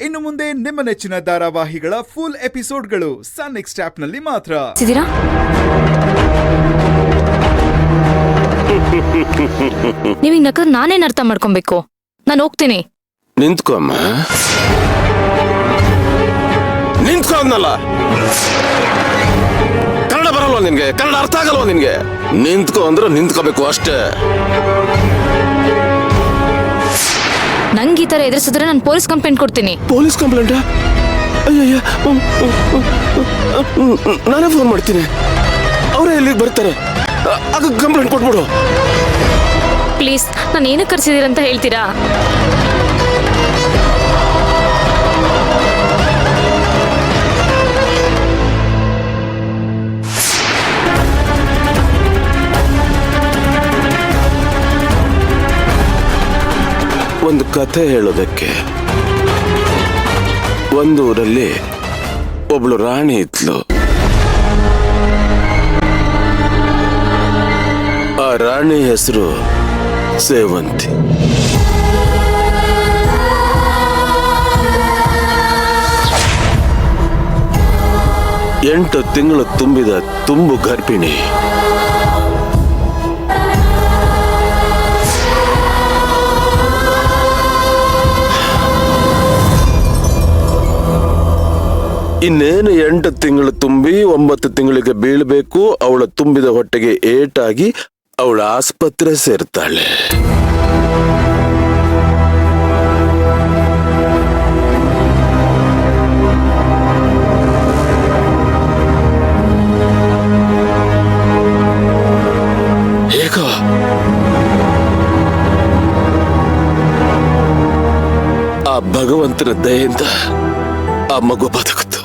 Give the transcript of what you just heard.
ಇನ್ನು ಮುಂದೆ ನಿಮ್ಮ ನೆಚ್ಚಿನ ಧಾರಾವಾಹಿಗಳ ಫುಲ್ ಎಪಿಸೋಡ್ಗಳು ಸನ್ ನೆಕ್ಸ್ಟ್ ಆಪ್ನಲ್ಲಿ ಮಾತ್ರ. ನೀವ್ ನಕ್ಕ ನಾನೇನ್ ಅರ್ಥ ಮಾಡ್ಕೊಬೇಕು? ನಾನು ಹೋಗ್ತೀನಿ. ನಿಂತ್ಕೊಮ್ಮ, ನಿಂತ್ಕೊ ಅನ್ನಲ್ಲ. ಕನ್ನಡ ಬರಲ್ವ ನಿನ್ಗೆ? ಕನ್ನಡ ಅರ್ಥ ಆಗಲ್ವ ನಿನ್ಗೆ? ನಿಂತ್ಕೊ ಅಂದ್ರೆ ನಿಂತ್ಕೋಬೇಕು ಅಷ್ಟೇ. ನಂಗೆ ಈ ತರ ಎದುರಿಸಿದ್ರೆ ನಾನು ಪೊಲೀಸ್ ಕಂಪ್ಲೇಂಟ್ ಕೊಡ್ತೀನಿ. Police complaint? ಅಯ್ಯಯ್ಯ, ನಾನೇ ಫೋನ್ ಮಾಡ್ತೀನಿ. ಅವರೇ ಇಲ್ಲಿಗೆ ಬರ್ತಾರೆ. ಆಗ ಕಂಪ್ಲೇಂಟ್ ಕೊಟ್ಬಿಡು. ಪ್ಲೀಸ್, ನಾನು ಏನಕ್ಕೆ ಕರ್ಸಿದ್ದೀರಂತ ಹೇಳ್ತೀರಾ? ಒಂದು ಕಥೆ ಹೇಳೋದಕ್ಕೆ. ಒಂದೂರಲ್ಲಿ ಒಬ್ಳು ರಾಣಿ ಇದ್ಲು. ಆ ರಾಣಿ ಹೆಸರು ಸೇವಂತಿ. ಎಂಟು ತಿಂಗಳು ತುಂಬಿದ ತುಂಬು ಗರ್ಭಿಣಿ. ಇನ್ನೇನು 8 ತಿಂಗಳು ತುಂಬಿ 9 ತಿಂಗಳಿಗೆ ಬೀಳ್ಬೇಕು. ಅವಳ ತುಂಬಿದ ಹೊಟ್ಟೆಗೆ ಏಟಾಗಿ ಅವಳ ಆಸ್ಪತ್ರೆ ಸೇರ್ತಾಳೆ. ಹೇಗೋ ಆ ಭಗವಂತನ ದಯೆಯಿಂದ ಆ ಮಗು ಬದುಕಿತು.